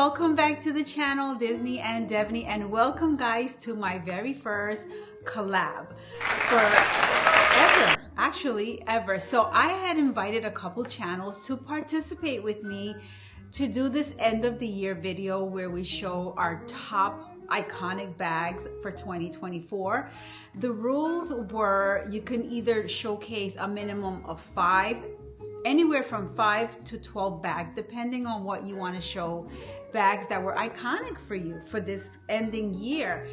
welcome back to the channel Disney and Devoney, and welcome guys to my very first collab for ever. So I had invited a couple channels to participate with me to do this end of the year video where we show our top iconic bags for 2024. The rules were you can either showcase a minimum of 5, anywhere from 5 to 12 bags, depending on what you want to show, bags that were iconic for you for this ending year,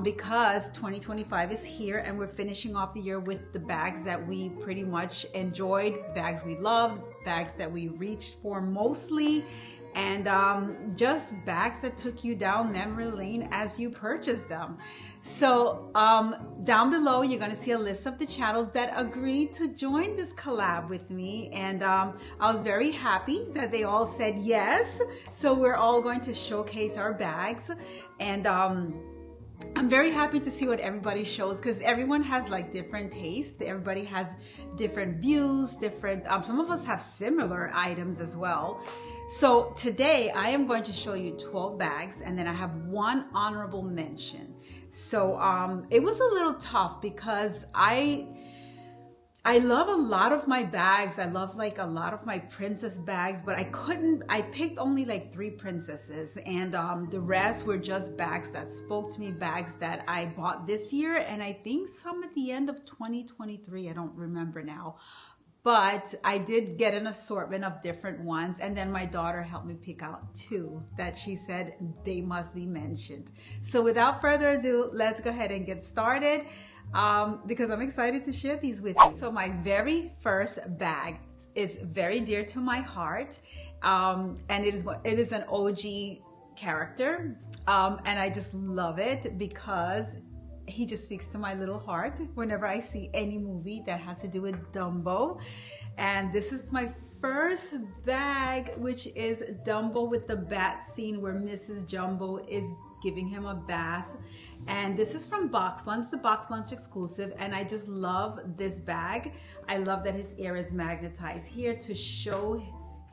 because 2025 is here and we're finishing off the year with the bags that we pretty much enjoyed, bags we loved, bags that we reached for mostly, and just bags that took you down memory lane as you purchased them. So down below you're going to see a list of the channels that agreed to join this collab with me, and I was very happy that they all said yes. So we're all going to showcase our bags, and I'm very happy to see what everybody shows, because everyone has like different tastes. Everybody has different views, different some of us have similar items as well. So today I am going to show you 12 bags, and then I have one honorable mention. So it was a little tough because I love a lot of my bags. I love like a lot of my princess bags, but I picked only like 3 princesses, and the rest were just bags that spoke to me, bags that I bought this year, and I think some at the end of 2023, I don't remember now. But I did get an assortment of different ones, and then my daughter helped me pick out 2 that she said they must be mentioned. So without further ado, let's go ahead and get started, because I'm excited to share these with you. So my very first bag is very dear to my heart, and it is an OG character, and I just love it because he just speaks to my little heart whenever I see any movie that has to do with Dumbo. And this is my first bag, which is Dumbo with the bath scene where Mrs. Jumbo is giving him a bath. And this is from Box Lunch, the Box Lunch exclusive, and I just love this bag. I love that his air is magnetized here to show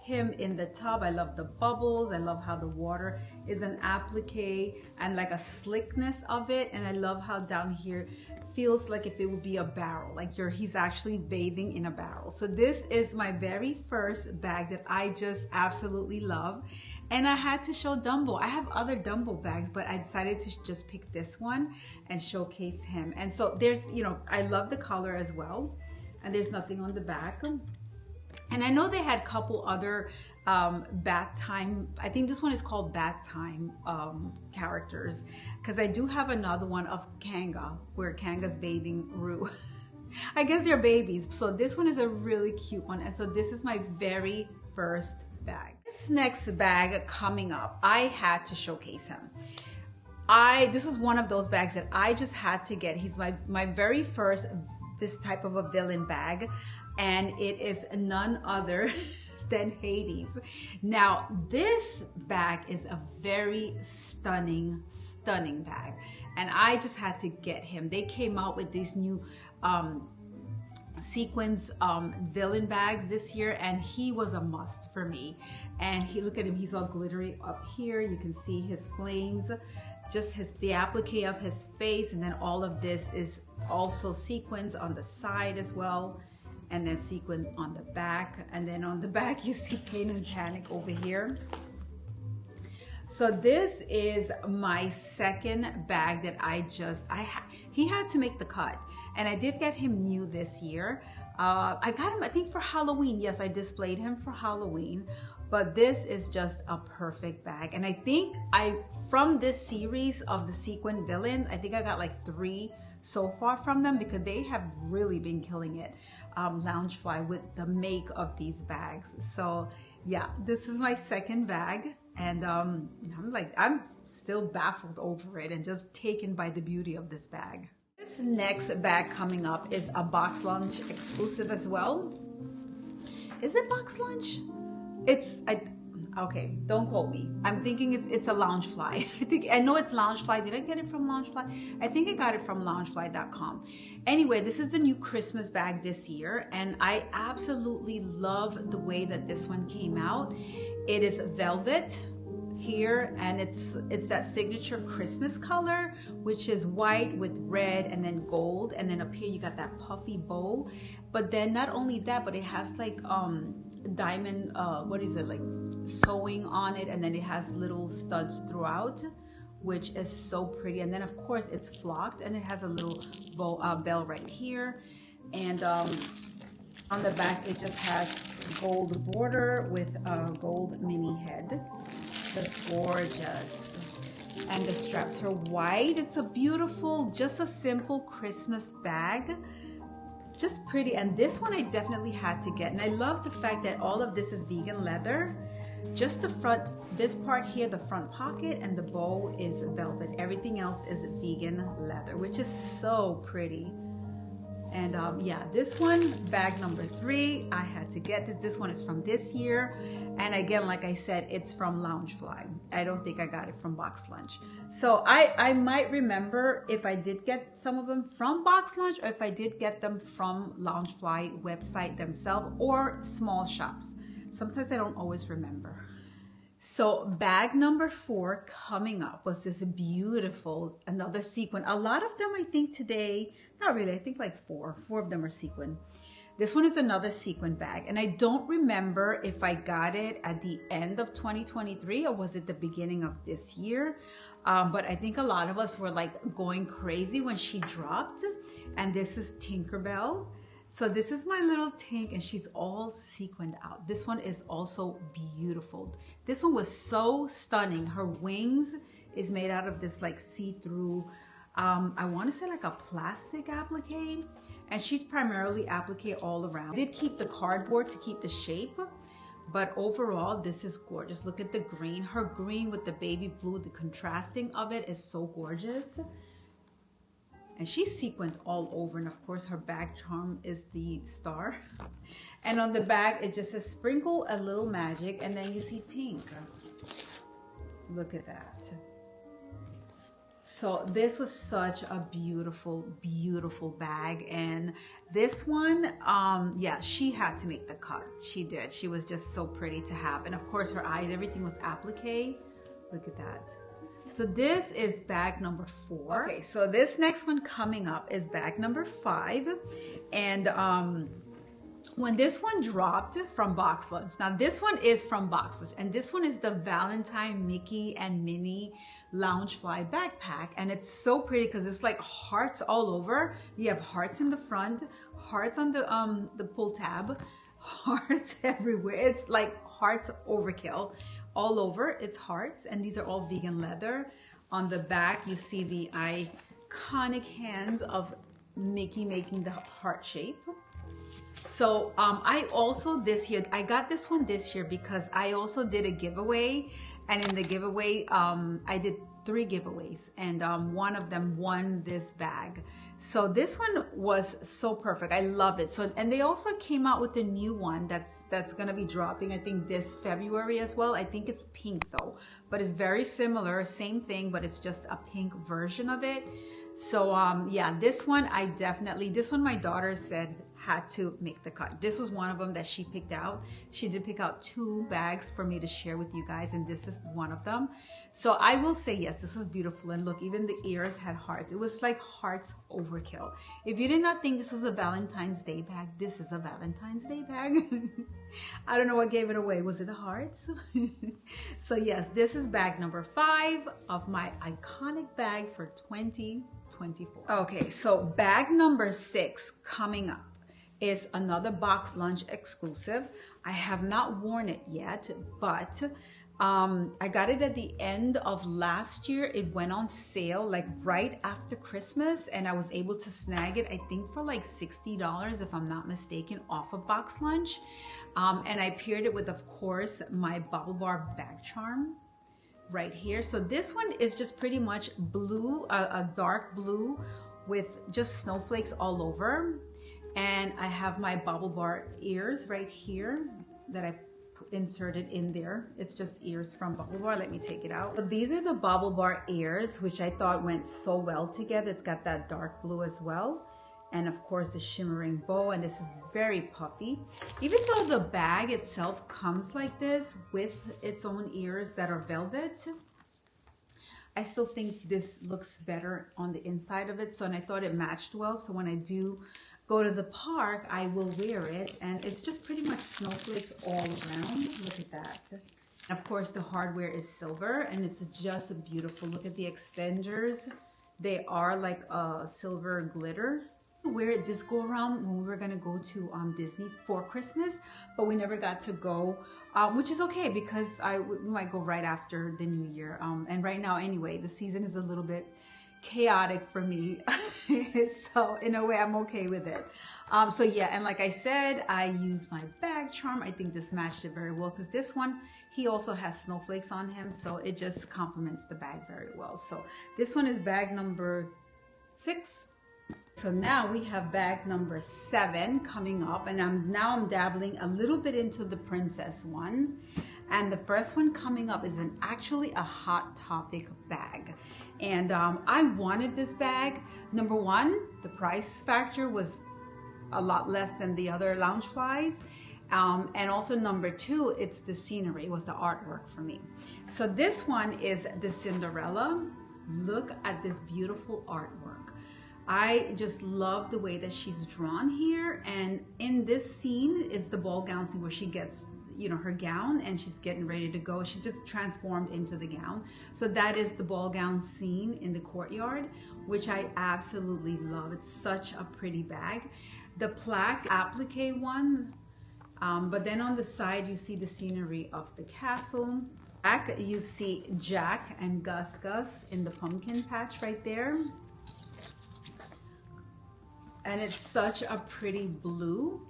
him in the tub. I love the bubbles. I love how the water is an applique and like a slickness of it, and I love how down here feels like if it would be a barrel, like he's actually bathing in a barrel. So this is my very first bag that I just absolutely love, and I had to show Dumbo. I have other Dumbo bags, but I decided to just pick this one and showcase him. And so there's, you know, I love the color as well, and there's nothing on the back. And I know they had a couple other bath time, I think this one is called bath time characters, because I do have another one of Kanga where Kanga's bathing Roo. I guess they're babies. So this one is a really cute one, and so this is my very first bag. This next bag coming up, I had to showcase him. This was one of those bags that I just had to get. He's my very first this type of a villain bag, and it is none other than Hades. Now this bag is a very stunning bag, and I just had to get him. They came out with these new sequins villain bags this year, and he was a must for me. And look at him, he's all glittery up here. You can see his flames, just the applique of his face, and then all of this is also sequins on the side as well, and then sequin on the back, and then on the back you see Pain and Panic over here. So this is my second bag that he had to make the cut, and I did get him new this year. I got him I think for Halloween. Yes, I displayed him for Halloween, but this is just a perfect bag. And I think from this series of the sequin villain, I think I got like 3 so far from them, because they have really been killing it, Loungefly, with the make of these bags. So yeah, this is my second bag, and I'm still baffled over it and just taken by the beauty of this bag. This next bag coming up is a Box Lunch exclusive as well. Is it Box Lunch? Okay, don't quote me. I'm thinking it's a Loungefly. I know it's Loungefly. Did I get it from Loungefly? I think I got it from loungefly.com. Anyway, this is the new Christmas bag this year, and I absolutely love the way that this one came out. It is velvet here, and it's that signature Christmas color, which is white with red and then gold, and then up here you got that puffy bow. But then not only that, but it has like diamond what is it, like sewing on it, and then it has little studs throughout, which is so pretty. And then of course it's flocked, and it has a little bell right here, and on the back it just has gold border with a gold mini head. Just gorgeous. And the straps are white. It's a beautiful, just a simple Christmas bag. Just pretty. And this one I definitely had to get. And I love the fact that all of this is vegan leather. Just the front, this part here, the front pocket and the bow is velvet. Everything else is vegan leather, which is so pretty. And yeah, this one, bag number 3, I had to get this. This one is from this year. And again, like I said, it's from Loungefly. I don't think I got it from Box Lunch. So I might remember if I did get some of them from Box Lunch, or if I did get them from Loungefly website themselves or small shops. Sometimes I don't always remember. So bag number 4 coming up was this beautiful, another sequin. A lot of them I think today, not really, I think like 4 of them are sequin. This one is another sequin bag, and I don't remember if I got it at the end of 2023 or was it the beginning of this year. But I think a lot of us were like going crazy when she dropped. And this is Tinkerbell. So this is my little Tink, and she's all sequined out. This one is also beautiful. This one was so stunning. Her wings is made out of this like see-through, I want to say like a plastic applique, and she's primarily applique all around. I did keep the cardboard to keep the shape, but overall this is gorgeous. Look at the green. Her green with the baby blue, the contrasting of it is so gorgeous. And she's sequined all over, and of course her bag charm is the star. And on the back it just says sprinkle a little magic, and then you see Tink. Look at that. So this was such a beautiful, beautiful bag. And this one, yeah, she had to make the cut. She did. She was just so pretty to have. And of course her eyes, everything was applique. Look at that. So this is bag number 4. Okay, so this next one coming up is bag number 5. And when this one dropped from Box Lunch, now this one is from Box Lunch, and this one is the Valentine Mickey and Minnie Loungefly backpack. And it's so pretty because it's like hearts all over. You have hearts in the front, hearts on the pull tab, hearts everywhere. It's like hearts overkill. All over, it's hearts, and these are all vegan leather. On the back, you see the iconic hands of Mickey making the heart shape. So I also this year, I got this one this year because I also did a giveaway, and in the giveaway, I did 3 giveaways, and one of them won this bag. So this one was so perfect. I love it. So, and they also came out with a new one that's gonna be dropping, I think this February as well. I think it's pink though, but it's very similar, same thing, but it's just a pink version of it. So yeah, this one this one my daughter said had to make the cut. This was one of them that she picked out. She did pick out 2 bags for me to share with you guys, and this is one of them. So I will say, yes, this was beautiful. And look, even the ears had hearts. It was like hearts overkill. If you did not think this was a Valentine's Day bag, this is a Valentine's Day bag. I don't know what gave it away. Was it the hearts? So yes, this is bag number 5 of my iconic bag for 2024. Okay, so bag number 6 coming up is another Box Lunch exclusive. I have not worn it yet, but I got it at the end of last year. It went on sale like right after Christmas, and I was able to snag it, I think for like $60 if I'm not mistaken, off of Box Lunch. And I paired it with, of course, my Bubble Bar bag charm right here. So this one is just pretty much blue, a dark blue with just snowflakes all over. And I have my Bubble Bar ears right here that I inserted in there. It's just ears from Bubble Bar. Let me take it out. So these are the Bubble Bar ears, which I thought went so well together. It's got that dark blue as well. and of course the shimmering bow, and this is very puffy. Even though the bag itself comes like this with its own ears that are velvet, I still think this looks better on the inside of it. So, and I thought it matched well. So when I do go to the park, I will wear it. And it's just pretty much snowflakes all around. Look at that. And of course, the hardware is silver, and it's just a beautiful. Look at the extenders. They are like a silver glitter. Wear it this go around when we were gonna go to Disney for Christmas, but we never got to go, which is okay because we might go right after the new year. And right now anyway, the season is a little bit chaotic for me. So in a way, I'm okay with it. So yeah, and like I said, I use my bag charm. I think this matched it very well because this one, he also has snowflakes on him. So it just complements the bag very well. So this one is bag number 6. So now we have bag number 7 coming up, and I'm dabbling a little bit into the princess ones. And the first one coming up is actually a Hot Topic bag. And I wanted this bag. Number one, the price factor was a lot less than the other Loungeflies. And also number 2, it's the scenery, was the artwork for me. So this one is the Cinderella. Look at this beautiful artwork. I just love the way that she's drawn here. And in this scene is the ball gown scene where she gets, you know, her gown and she's getting ready to go. She's just transformed into the gown. So that is the ball gown scene in the courtyard, which I absolutely love. It's such a pretty bag. The plaque applique one, but then on the side you see the scenery of the castle. Back you see Jack and Gus in the pumpkin patch right there. And it's such a pretty blue.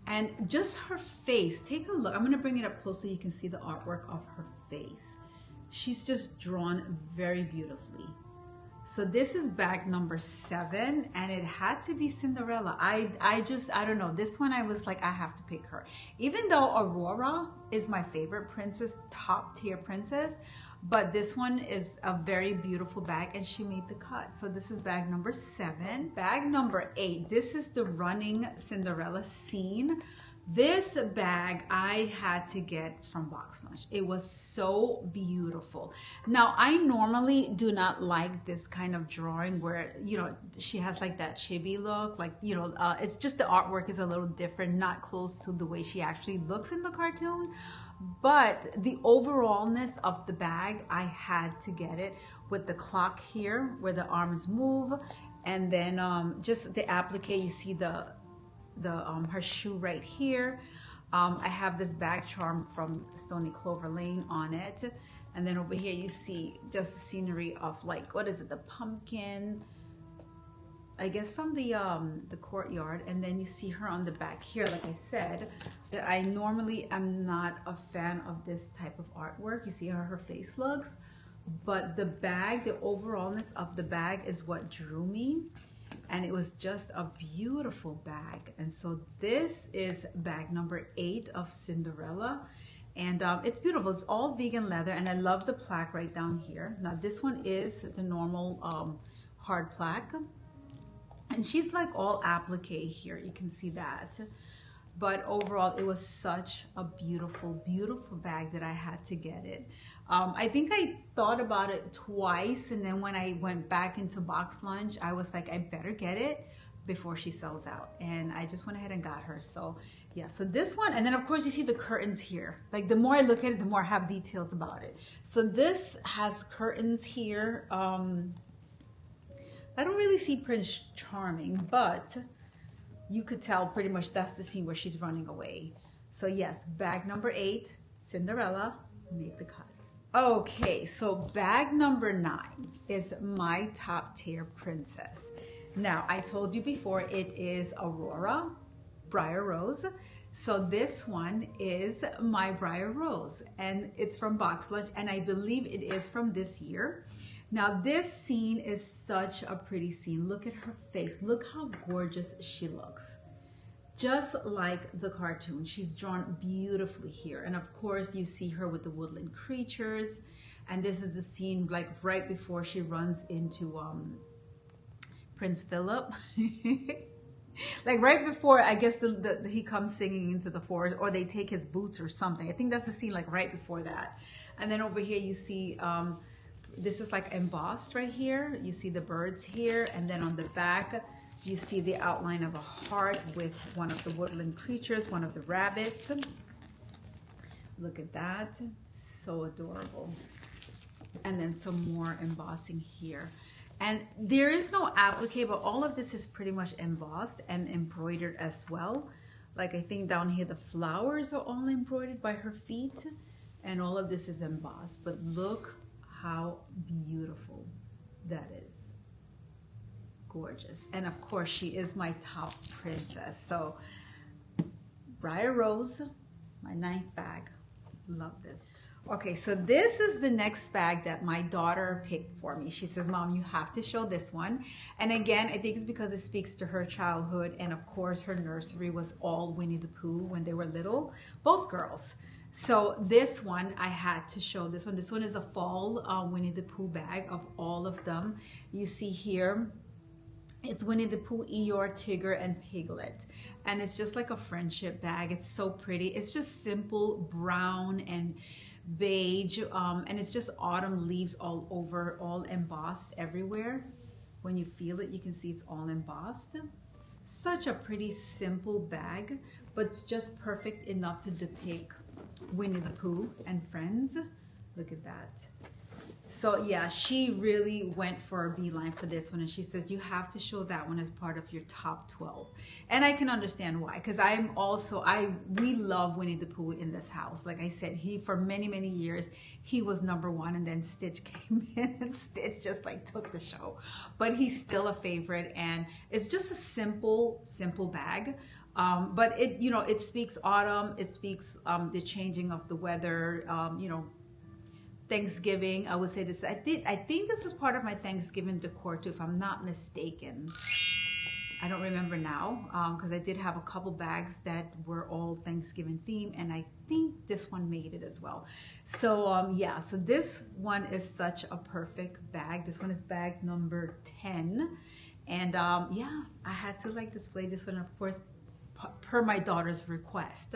And just her face, take a look. I'm gonna bring it up close so you can see the artwork of her face. She's just drawn very beautifully. So this is bag number 7, and it had to be Cinderella. I don't know. This one I was like, I have to pick her. Even though Aurora is my favorite princess, top tier princess, but this one is a very beautiful bag and she made the cut. So this is bag number 7. Bag number 8, this is the running Cinderella scene. This bag I had to get from Box Lunch. It was so beautiful. Now I normally do not like this kind of drawing where, you know, she has like that chibi look, like, you know, it's just the artwork is a little different, not close to the way she actually looks in the cartoon. But the overallness of the bag, I had to get it with the clock here where the arms move, and then just the applique. You see the her shoe right here. I have this bag charm from Stony Clover Lane on it, and then over here you see just the scenery of, like, what is it, the pumpkin, I guess from the courtyard. And then you see her on the back here. Like I said, I normally am not a fan of this type of artwork. You see how her face looks, but the bag, the overallness of the bag is what drew me, and it was just a beautiful bag. And so this is bag number 8 of Cinderella, and it's beautiful. It's all vegan leather, and I love the plaque right down here. Now this one is the normal hard plaque. And she's like all applique here, you can see that. But overall, it was such a beautiful, beautiful bag that I had to get it. I think I thought about it twice, and then when I went back into Box Lunch, I was like, I better get it before she sells out. And I just went ahead and got her. So yeah, so this one, and then of course you see the curtains here. Like the more I look at it, the more I have details about it. So this has curtains here. I don't really see Prince Charming, but you could tell pretty much that's the scene where she's running away. So yes, bag number 8, Cinderella, made the cut. Okay, so bag number 9 is my top tier princess. Now, I told you before, it is Aurora, Briar Rose. So this one is my Briar Rose, and it's from Box Lunch, and I believe it is from this year. Now this scene is such a pretty scene. Look at her face. Look how gorgeous she looks. Just like the cartoon, she's drawn beautifully here. And of course you see her with the woodland creatures. And this is the scene like right before she runs into Prince Philip. Like right before, I guess he comes singing into the forest, or they take his boots or something. I think that's the scene like right before that. And then over here you see, this is like embossed right here. You see the birds here, and then on the back, you see the outline of a heart with one of the woodland creatures, one of the rabbits. Look at that, so adorable. And then some more embossing here. And there is no applique, but all of this is pretty much embossed and embroidered as well. Like I think down here, the flowers are all embroidered by her feet, and all of this is embossed. But look how beautiful that is. Gorgeous. And of course, she is my top princess. So Briar Rose, my 9th bag. Love this. Okay, so this is the next bag that my daughter picked for me. She says, Mom, you have to show this one. And again, I think it's because it speaks to her childhood. And of course, her nursery was all Winnie the Pooh when they were little, both girls. So this one, I had to show this one. This one is a fall Winnie the Pooh bag of all of them. You see here, it's Winnie the Pooh, Eeyore, Tigger, and Piglet. And it's just like a friendship bag. It's so pretty. It's just simple brown and beige, and it's just autumn leaves all over, all embossed everywhere. When you feel it, you can see it's all embossed. Such a pretty simple bag, but it's just perfect enough to depict Winnie the Pooh and friends. Look at that. So yeah, she really went for a beeline for this one, and she says you have to show that one as part of your top 12. And I can understand why, because we love Winnie the Pooh in this house. Like I said, for many years he was #1, and then Stitch came in and Stitch just like took the show. But he's still a favorite, and it's just a simple bag. But it speaks autumn, it speaks the changing of the weather, Thanksgiving. I would say this. I think this was part of my Thanksgiving decor too, if I'm not mistaken. I don't remember now, because I did have a couple bags that were all Thanksgiving themed, and I think this one made it as well. So yeah, so this one is such a perfect bag. This one is bag number 10, and yeah, I had to like display this one, of course, per my daughter's request.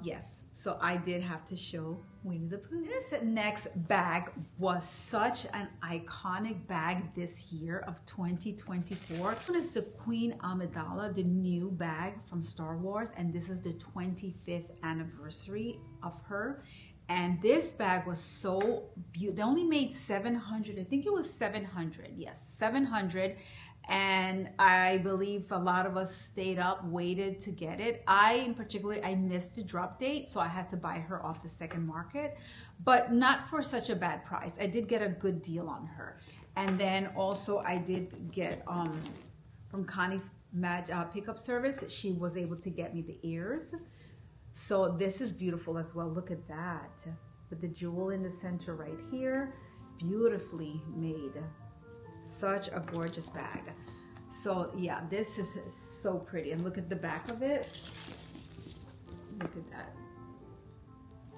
Yes. So I did have to show Winnie the Pooh. This next bag was such an iconic bag this year of 2024. This one is the Queen Amidala, the new bag from Star Wars, and this is the 25th anniversary of her. And this bag was so beautiful. They only made 700, I think it was 700, yes, 700. And I believe a lot of us stayed up, waited to get it. In particular, I missed the drop date, so I had to buy her off the second market, but not for such a bad price. I did get a good deal on her. And then also I did get, from Connie's pickup service, she was able to get me the ears. So this is beautiful as well. Look at that, with the jewel in the center right here, beautifully made. Such a gorgeous bag. So yeah, this is so pretty. And look at the back of it. Look at that.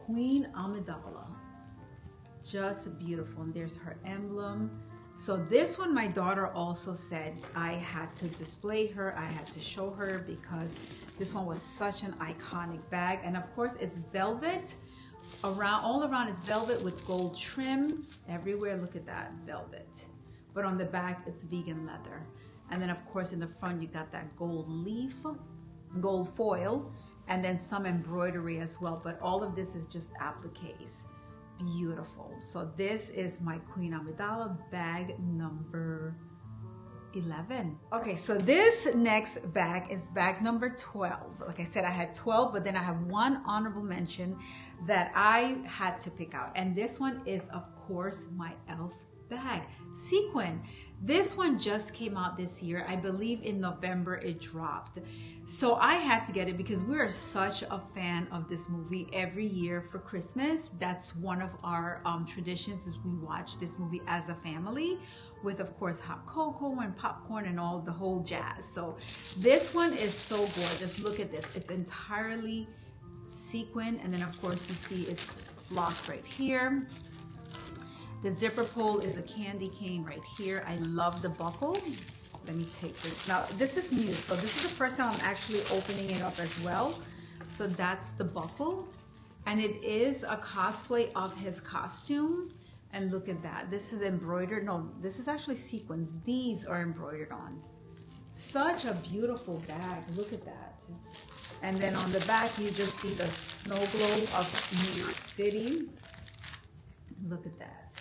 Queen Amidala. Just beautiful. And there's her emblem. So this one, my daughter also said I had to display her. I had to show her because this one was such an iconic bag. And of course, it's velvet. All around it's velvet with gold trim. Everywhere, look at that, velvet. But on the back, it's vegan leather. And then of course in the front, you got that gold leaf, gold foil, and then some embroidery as well. But all of this is just appliques. Beautiful. So this is my Queen Amidala bag number 11. Okay, so this next bag is bag number 12. Like I said, I had 12, but then I have one honorable mention that I had to pick out. And this one is, of course, my elf bag, sequin. This one just came out this year. I believe in November it dropped. So I had to get it because we are such a fan of this movie. Every year for Christmas, that's one of our traditions, is we watch this movie as a family with, of course, hot cocoa and popcorn and all the whole jazz. So this one is so gorgeous. Look at this. It's entirely sequin, and then of course you see it's flocked right here. The zipper pull is a candy cane right here. I love the buckle. let me take this. Now, this is new. So this is the first time I'm actually opening it up as well. So that's the buckle. And it is a cosplay of his costume. And look at that. This is embroidered. No, this is actually sequins. These are embroidered on. Such a beautiful bag. Look at that. And then on the back, you just see the snow globe of New York City. Look at that.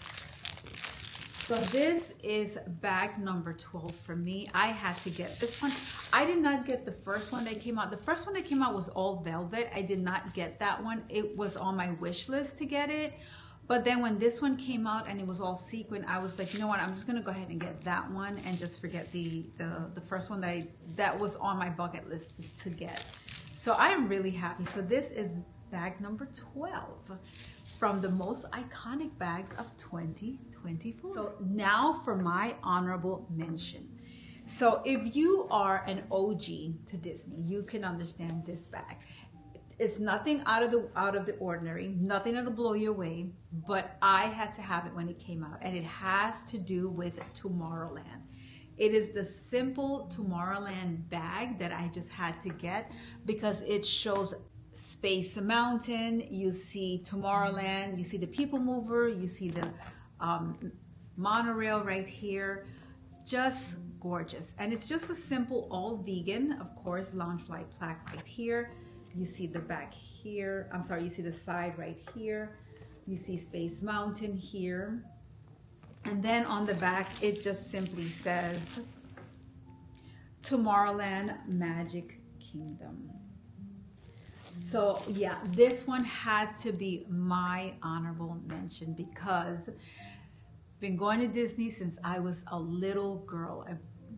So this is bag number 12 for me. I had to get this one. I did not get the first one that came out. The first one that came out was all velvet. I did not get that one. It was on my wish list to get it. But then when this one came out and it was all sequin, I was like, you know what? I'm just gonna go ahead and get that one and just forget the first one that was on my bucket list to get. So I am really happy. So this is bag number 12 from the most iconic bags of 2024. So now for my honorable mention. So if you are an OG to Disney, you can understand this bag. It's nothing out of the ordinary, nothing that'll blow you away, but I had to have it when it came out, and it has to do with Tomorrowland. It is the simple Tomorrowland bag that I just had to get because it shows Space Mountain, you see Tomorrowland, you see the People Mover, you see the monorail right here. Just gorgeous. And it's just a simple all vegan, of course, Loungefly plaque right here. You see the back here. I'm sorry, you see the side right here. You see Space Mountain here. And then on the back, it just simply says Tomorrowland Magic Kingdom. So yeah, this one had to be my honorable mention because I've been going to Disney since I was a little girl.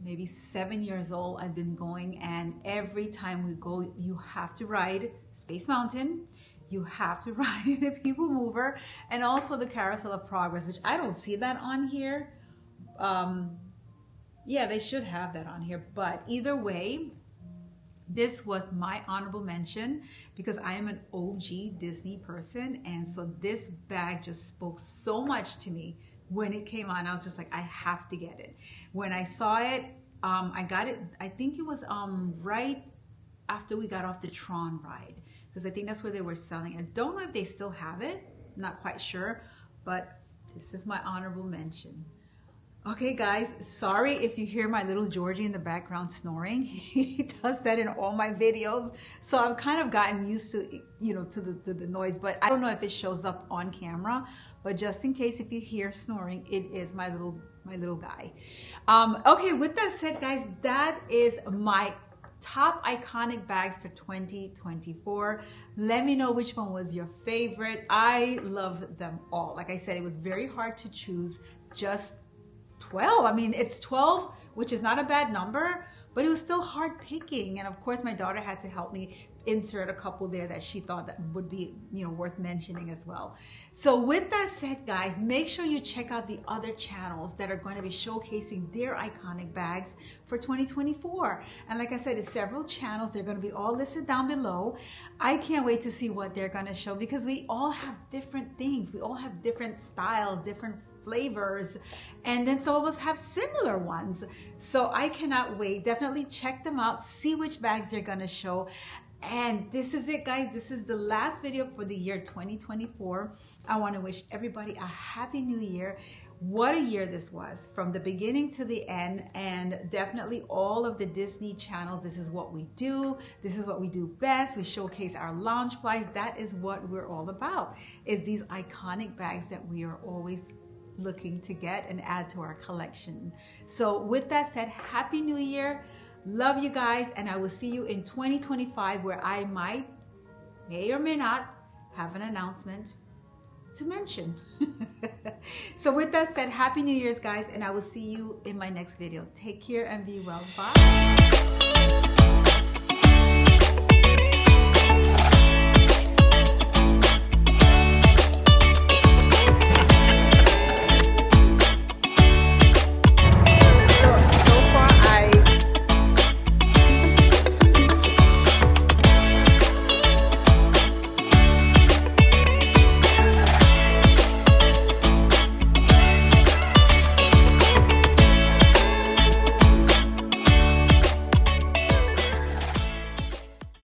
Maybe 7 years old, I've been going, and every time we go, you have to ride Space Mountain, you have to ride the People Mover, and also the Carousel of Progress, which I don't see that on here. Yeah, they should have that on here, but either way, this was my honorable mention because I am an OG Disney person, and so this bag just spoke so much to me. When it came on, I was just like, I have to get it. When I saw it, I got it, I think it was right after we got off the Tron ride, because I think that's where they were selling it. I don't know if they still have it, not quite sure, but this is my honorable mention. Okay guys, sorry if you hear my little Georgie in the background snoring. He does that in all my videos. So I've kind of gotten used to, you know, to the noise, but I don't know if it shows up on camera, but just in case if you hear snoring, it is my little guy. Okay, with that said guys, that is my top iconic bags for 2024. Let me know which one was your favorite. I love them all. Like I said, it was very hard to choose just 12. I mean, it's 12, which is not a bad number, but it was still hard picking. And of course, my daughter had to help me insert a couple there that she thought that would be, you know, worth mentioning as well. So with that said, guys, make sure you check out the other channels that are going to be showcasing their iconic bags for 2024. And like I said, it's several channels. They're going to be all listed down below. I can't wait to see what they're going to show because we all have different things. We all have different styles, different flavors, and then some of us have similar ones. So I cannot wait. Definitely check them out, see which bags they're gonna show. And this is it, guys. This is the last video for the year 2024. I want to wish everybody a happy new year. What a year this was, from the beginning to the end, and definitely all of the Disney channels. This is what we do. This is what we do best. We showcase our lounge flies. That is what we're all about, is these iconic bags that we are always looking to get and add to our collection. So with that said, happy new year. Love you guys, and I will see you in 2025 where I may or may not have an announcement to mention. So with that said, happy new year's guys, and I will see you in my next video. Take care and be well. Bye.